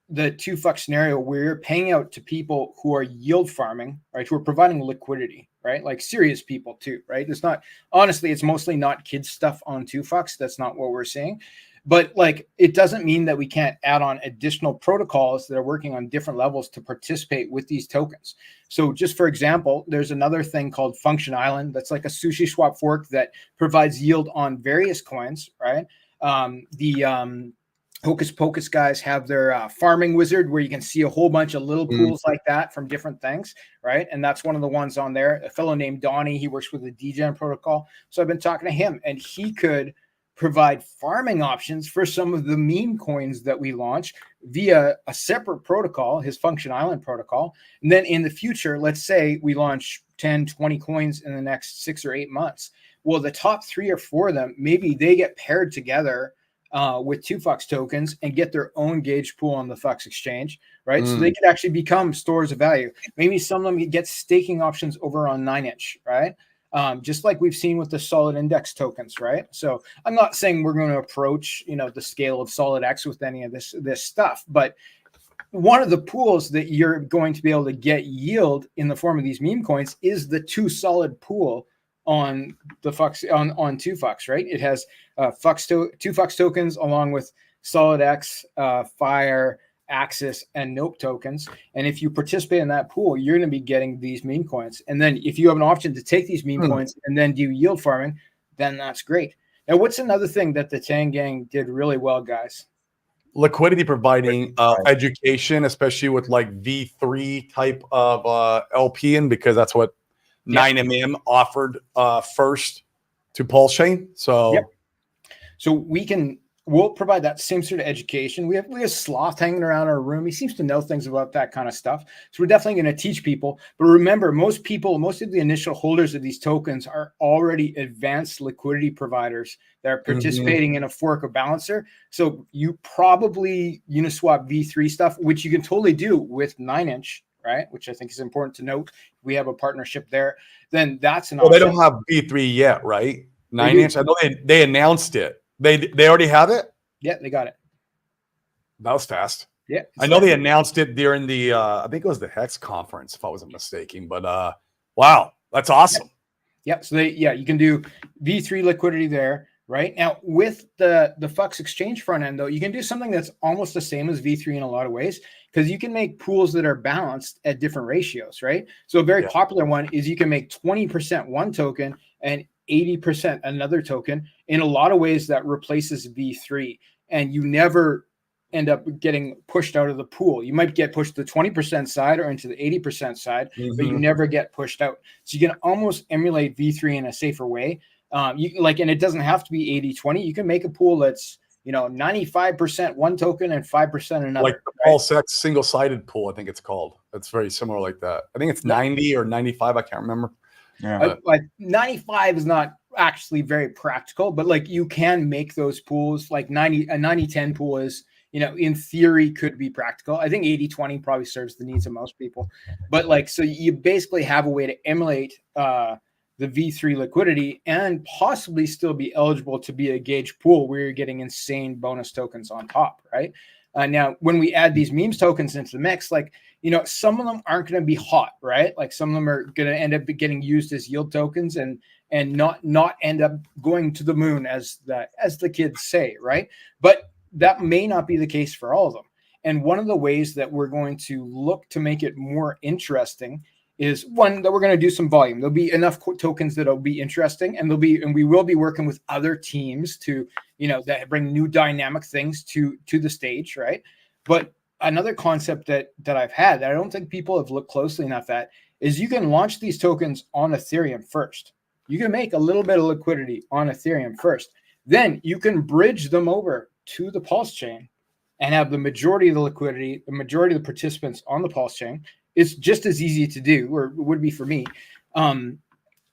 the 2FUX scenario where you're paying out to people who are yield farming, right? Who are providing liquidity, right? Like serious people too, right? It's not, honestly, it's mostly not kids stuff on 2FUX. That's not what we're seeing. But like, it doesn't mean that we can't add on additional protocols that are working on different levels to participate with these tokens. So just for example, there's another thing called Function Island. That's like a sushi swap fork that provides yield on various coins, right? Hocus Pocus guys have their farming wizard where you can see a whole bunch of little pools like that from different things, right? And that's one of the ones on there. A fellow named Donnie, he works with the DGen protocol. So I've been talking to him, and he could provide farming options for some of the meme coins that we launch via a separate protocol, his Function Island protocol. And then in the future, let's say we launch 10, 20 coins in the next 6 or 8 months. Well, the top 3 or 4 of them, maybe they get paired together with 2FUX tokens and get their own gauge pool on the FUX exchange, right? So they could actually become stores of value. Maybe some of them get staking options over on 9inch, right? Just like we've seen with the solid index tokens, right? So I'm not saying we're going to approach, the scale of solid X with any of this stuff, but one of the pools that you're going to be able to get yield in the form of these meme coins is the 2 solid pool on the FUX on 2FUX, right? It has 2FUX tokens along with solid X, Fire, Axis, and Nope tokens. And if you participate in that pool, you're going to be getting these meme coins. And then if you have an option to take these meme coins and then do yield farming, then that's great. Now, what's another thing that the Tang Gang did really well, guys? Liquidity providing education, especially with like V3 type of LPing, because that's what 9MM offered first to Pulse Chain. So, so we'll provide that same sort of education. We have Sloth hanging around our room. He seems to know things about that kind of stuff. So we're definitely going to teach people. But remember, most of the initial holders of these tokens are already advanced liquidity providers that are participating in a fork or balancer. So you probably Uniswap V3 stuff, which you can totally do with 9inch, right? Which I think is important to note. We have a partnership there. Then that's an option. They don't have V3 yet, right? 9inch. I know they announced it. They already have it? Yeah, they got it. That was fast. Yeah. I know they announced it during the I think it was the Hex conference, if I wasn't mistaken. But wow, that's awesome. Yeah. So you can do V3 liquidity there, right? Now with the Fux exchange front end, though, you can do something that's almost the same as V3 in a lot of ways, because you can make pools that are balanced at different ratios, right? So a very popular one is you can make 20% one token and 80% another token. In a lot of ways that replaces V3, and you never end up getting pushed out of the pool. You might get pushed to the 20% side or into the 80% side, but you never get pushed out. So you can almost emulate V3 in a safer way. And it doesn't have to be 80-20. You can make a pool that's 95% one token and 5% another. Like the Pulse X single-sided pool, I think it's called. It's very similar like that. I think it's 90 or 95. I can't remember. Yeah. Like 95 is not actually very practical, but like you can make those pools. Like a 90-10 pool is, in theory could be practical. I think 80-20 probably serves the needs of most people. But so you basically have a way to emulate the V3 liquidity and possibly still be eligible to be a gauge pool where you're getting insane bonus tokens on top, right? Now, when we add these memes tokens into the mix, some of them aren't going to be hot, right? Like some of them are going to end up getting used as yield tokens and not end up going to the moon, as the kids say, right? But that may not be the case for all of them. And one of the ways that we're going to look to make it more interesting is one, that we're going to do some volume. There'll be enough tokens that'll be interesting, and we will be working with other teams to, that bring new dynamic things to the stage, right? But another concept that I've had that I don't think people have looked closely enough at is you can launch these tokens on Ethereum first. You can make a little bit of liquidity on Ethereum first. Then you can bridge them over to the Pulse chain and have the majority of the liquidity, the majority of the participants on the Pulse chain. It's just as easy to do, or it would be for me. And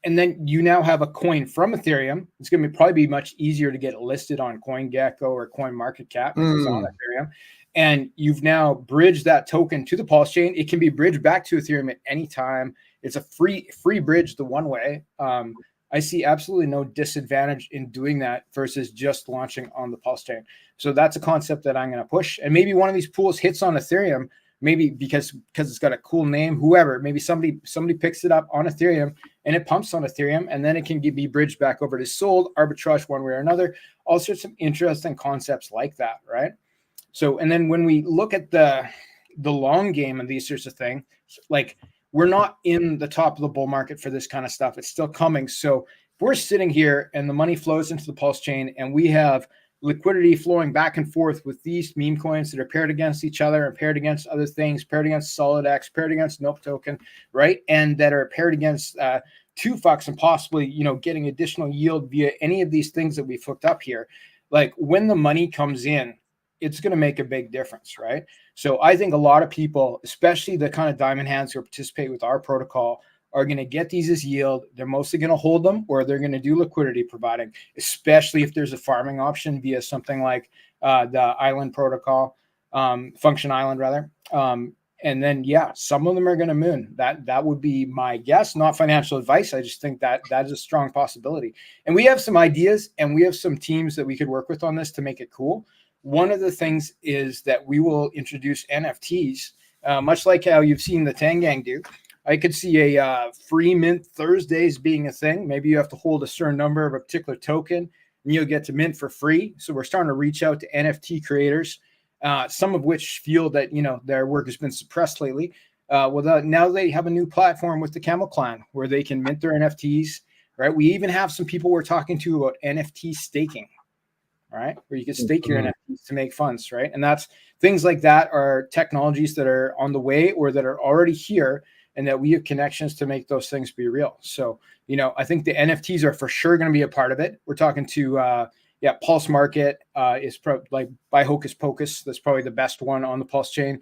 then you now have a coin from Ethereum. It's going to probably be much easier to get it listed on CoinGecko or CoinMarketCap if it's on Ethereum. And you've now bridged that token to the Pulse chain. It can be bridged back to Ethereum at any time. It's a free bridge the one way. I see absolutely no disadvantage in doing that versus just launching on the Pulse chain. So that's a concept that I'm going to push. And maybe one of these pools hits on Ethereum, maybe because it's got a cool name, whoever, maybe somebody picks it up on Ethereum and it pumps on Ethereum, and then it can be bridged back over to sold, arbitrage one way or another. All sorts of interesting concepts like that, right? So, and then when we look at the long game of these sorts of things, we're not in the top of the bull market for this kind of stuff. It's still coming. So if we're sitting here and the money flows into the Pulse chain and we have liquidity flowing back and forth with these meme coins that are paired against each other and paired against other things, paired against SolidX, paired against Nope token, right? And that are paired against 2Fux and possibly, getting additional yield via any of these things that we've hooked up here. When the money comes in, it's going to make a big difference, right? So I think a lot of people, especially the kind of diamond hands who participate with our protocol, are going to get these as yield. They're mostly going to hold them, or they're going to do liquidity providing, especially if there's a farming option via something like the Island protocol, Function Island rather. And then, some of them are going to moon. That would be my guess, not financial advice. I just think that is a strong possibility. And we have some ideas and we have some teams that we could work with on this to make it cool. One of the things is that we will introduce NFTs, much like how you've seen the Tang Gang do. I could see a free mint Thursdays being a thing. Maybe you have to hold a certain number of a particular token and you'll get to mint for free. So we're starting to reach out to NFT creators some of which feel that, their work has been suppressed lately. Now they have a new platform with the Camel Clan where they can mint their NFTs, right? We even have some people we're talking to about NFT staking, right? Where you can stake your NFTs to make funds, right? And that's things like that are technologies that are on the way or that are already here, and that we have connections to make those things be real. So, I think the NFTs are for sure going to be a part of it. We're talking to, Pulse Market is like by Hocus Pocus. That's probably the best one on the Pulse chain.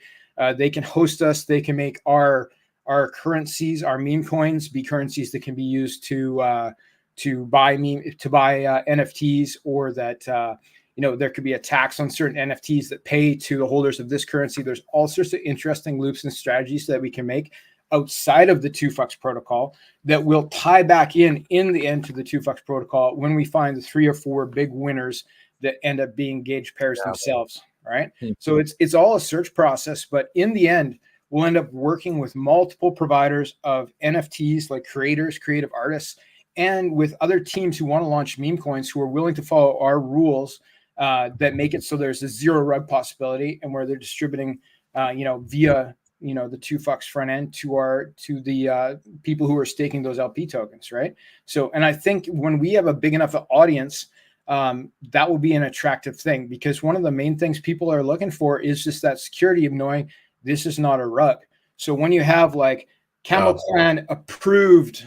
They can host us. They can make our currencies, our meme coins, be currencies that can be used to buy NFTs, or that there could be a tax on certain NFTs that pay to the holders of this currency. There's all sorts of interesting loops and strategies that we can make outside of the 2FUX protocol that will tie back in the end to the 2FUX protocol when we find the 3 or 4 big winners that end up being gauge pairs themselves, right? So it's all a search process, but in the end, we'll end up working with multiple providers of NFTs, like creators, creative artists, and with other teams who want to launch meme coins who are willing to follow our rules that make it so there's a zero rug possibility, and where they're distributing, via the 2FUX front end to the people who are staking those LP tokens, right? So, and I think when we have a big enough audience, that will be an attractive thing, because one of the main things people are looking for is just that security of knowing this is not a rug. So when you have like Camel Clan approved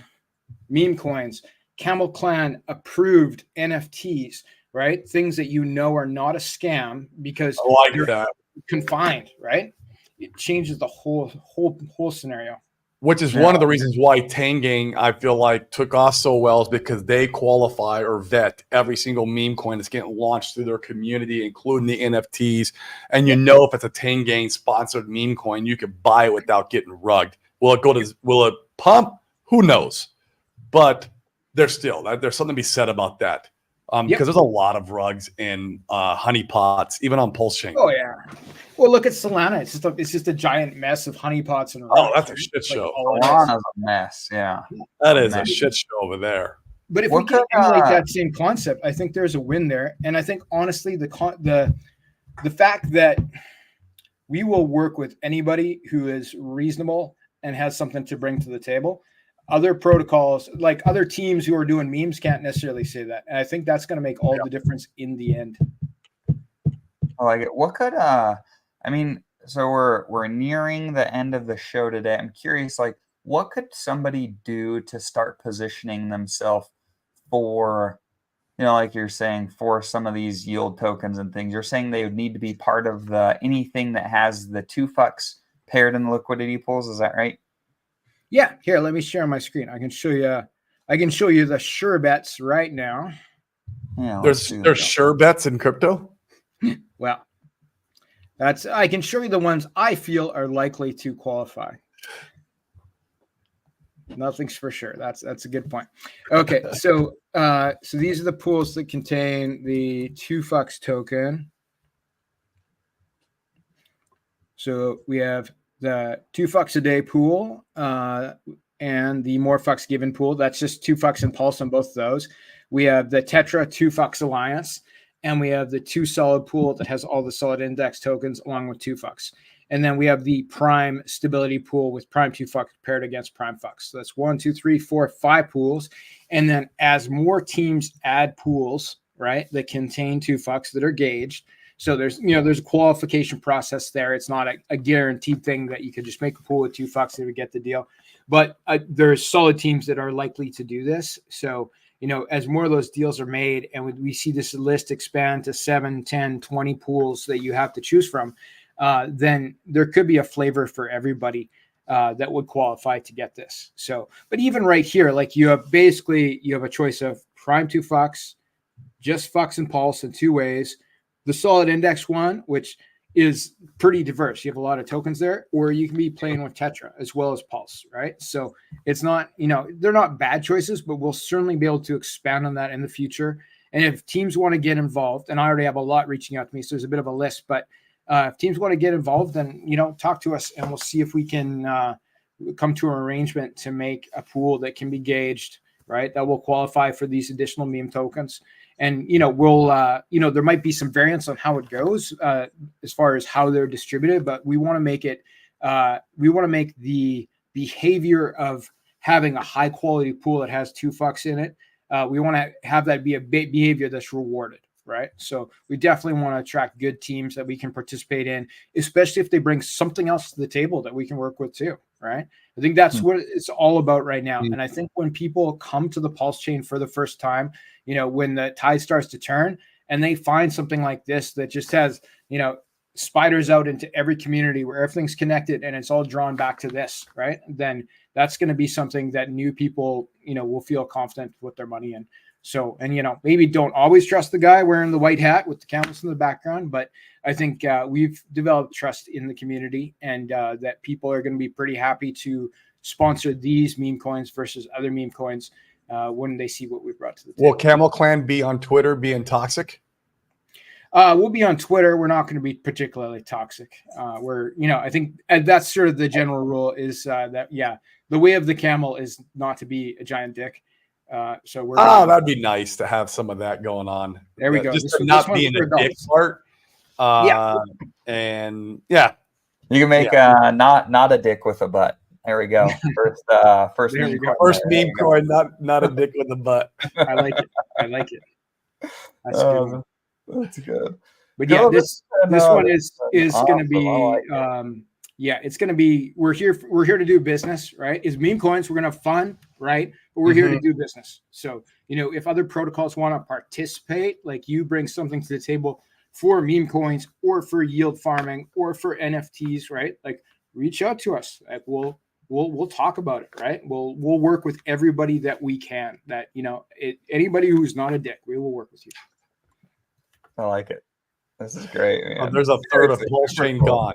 meme coins, Camel Clan approved NFTs, right? Things that are not a scam because they're confined, right? It changes the whole scenario. Which is one of the reasons why Tangang, I feel like, took off so well, is because they qualify or vet every single meme coin that's getting launched through their community, including the NFTs. And if it's a Tangang sponsored meme coin, you could buy it without getting rugged. Will it pump? Who knows? But there's something to be said about that. Because there's a lot of rugs and honeypots, even on Pulse Chain. Oh yeah. Well, look at Solana. It's just a giant mess of honeypots and rugs. Oh, that's a shit show. Solana's a mess. Yeah, that is a shit show over there. But if we can emulate that same concept, I think there's a win there. And I think honestly, the fact that we will work with anybody who is reasonable and has something to bring to the table. Other protocols, like other teams who are doing memes, can't necessarily say that. And I think that's going to make all the difference in the end. I like it. What could so we're nearing the end of the show today. I'm curious, like, what could somebody do to start positioning themselves for, like you're saying, for some of these yield tokens and things? You're saying they would need to be part of anything that has the 2FUX paired in the liquidity pools. Is that right? Yeah, here, let me share my screen. I can show you the sure bets right now. Yeah, there's sure bets in crypto. Well, I can show you the ones I feel are likely to qualify. Nothing's for sure. That's a good point. Okay, so these are the pools that contain the 2FUX token. So we have the 2FUX a day pool and the more FUX given pool. That's just 2FUX and Pulse on both of those. We have the Tetra 2FUX Alliance, and we have the 2 Solid pool that has all the solid index tokens along with 2FUX. And then we have the Prime stability pool with Prime 2FUX paired against Prime FUX. So that's 1, 2, 3, 4, 5 pools. And then as more teams add pools, right, that contain 2FUX that are gauged. So there's a qualification process there. It's not a guaranteed thing that you could just make a pool with 2FUX and we get the deal. But there's solid teams that are likely to do this. So, as more of those deals are made and we see this list expand to 7, 10, 20 pools that you have to choose from, then there could be a flavor for everybody that would qualify to get this. So, but even right here, like you have a choice of Prime 2FUX, just FUX and Pulse in 2 ways. The solid index one, which is pretty diverse. You have a lot of tokens there, or you can be playing with Tetra as well as Pulse, right? So it's not, they're not bad choices, but we'll certainly be able to expand on that in the future. And if teams want to get involved, and I already have a lot reaching out to me, so there's a bit of a list, but if teams want to get involved, then, talk to us and we'll see if we can come to an arrangement to make a pool that can be gauged, right? That will qualify for these additional meme tokens. And we'll there might be some variance on how it goes as far as how they're distributed, but we want to make it the behavior of having a high quality pool that has 2 fucks in it. We want to have that be a behavior that's rewarded, right? So we definitely want to attract good teams that we can participate in, especially if they bring something else to the table that we can work with too, right? I think that's what it's all about right now. And I think when people come to the Pulse Chain for the first time, when the tide starts to turn and they find something like this that just has, spiders out into every community where everything's connected and it's all drawn back to this, right? Then that's going to be something that new people, will feel confident to put their money in. So, and, maybe don't always trust the guy wearing the white hat with the camels in the background, but I think we've developed trust in the community, and that people are going to be pretty happy to sponsor these meme coins versus other meme coins when they see what we brought to the table. Will Camel Clan be on Twitter being toxic? We'll be on Twitter. We're not going to be particularly toxic. I think that's sort of the general rule is that, the way of the camel is not to be a giant dick. So we're that'd be nice to have some of that going on. There we go. Just to not being a dick part. And you can make not a dick with a butt. There we go. First meme coin. First meme coin, not a dick with a butt. I like it. That's good. That's good. But yeah, this one is going to be it's going to be we're here to do business, right? It's meme coins. We're going to have fun, right? But we're here to do business. So, if other protocols want to participate, like you bring something to the table for meme coins or for yield farming or for NFTs, right? Like reach out to us. Like we'll talk about it, right? We'll work with everybody that we can. That anybody who's not a dick, we will work with you. I like it. This is great, man. Oh, there's a third of Pulse Chain gone.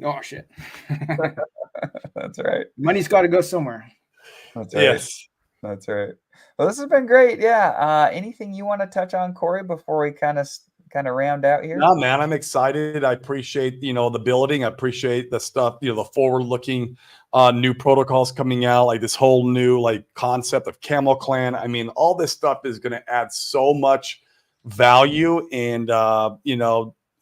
Oh shit. That's right. Money's got to go somewhere. That's right. Yes. That's right. Well, this has been great. Yeah. Anything you want to touch on, Corey, before we kind of round out here? No, man, I'm excited. I appreciate, the building. I appreciate the stuff, the forward-looking new protocols coming out, like this whole new concept of Camel Clan. I mean, all this stuff is going to add so much value, and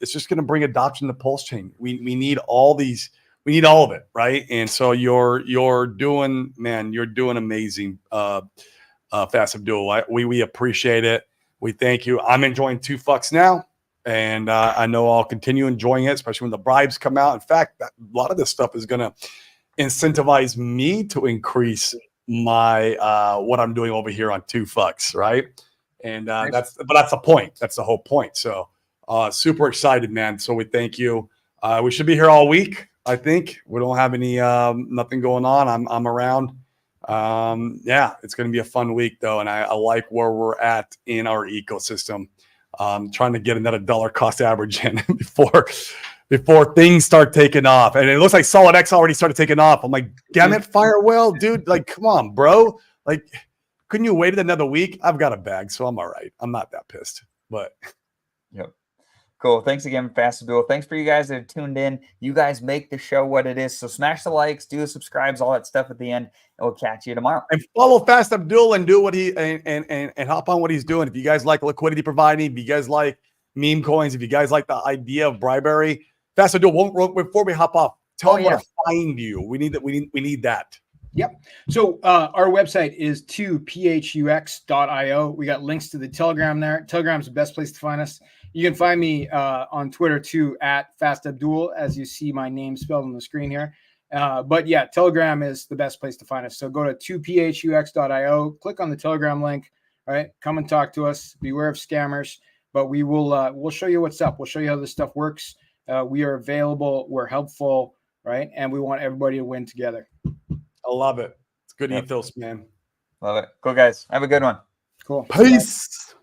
it's just going to bring adoption to Pulse Chain. We need all these. We need all of it, right? And so you're doing amazing, Fast Abdul. We appreciate it. We thank you. I'm enjoying 2 fucks now, and I know I'll continue enjoying it, especially when the bribes come out. In fact, a lot of this stuff is going to incentivize me to increase my what I'm doing over here on 2 fucks, right? And that's the point. That's the whole point. So super excited, man. So we thank you. We should be here all week. I think we don't have any nothing going on. I'm around. It's going to be a fun week though, and I like where we're at in our ecosystem. Trying to get another dollar cost average in before things start taking off. And it looks like Solid X already started taking off. I'm like, damn it, Firewell, dude! Like, come on, bro. Like, couldn't you wait another week? I've got a bag, so I'm all right. I'm not that pissed, but yep. Cool. Thanks again, Fast Abdul. Thanks for you guys that have tuned in. You guys make the show what it is. So smash the likes, do the subscribes, all that stuff at the end, and we'll catch you tomorrow. And follow Fast Abdul and do what he and hop on what he's doing. If you guys like liquidity providing, if you guys like meme coins, if you guys like the idea of bribery, Fast Abdul, before we hop off, tell them where to find you. We need that. We need that. Yep. So our website is 2phux.io. We got links to the Telegram there. Telegram's the best place to find us. You can find me on Twitter too at FastAbdul, as you see my name spelled on the screen here. But yeah, Telegram is the best place to find us. So go to 2phux.io, click on the Telegram link. All right, come and talk to us. Beware of scammers, but we will we'll show you what's up. We'll show you how this stuff works. We are available. We're helpful, right? And we want everybody to win together. I love it. It's good ethos, man. Love it. Cool, guys. Have a good one. Cool. Peace. Bye.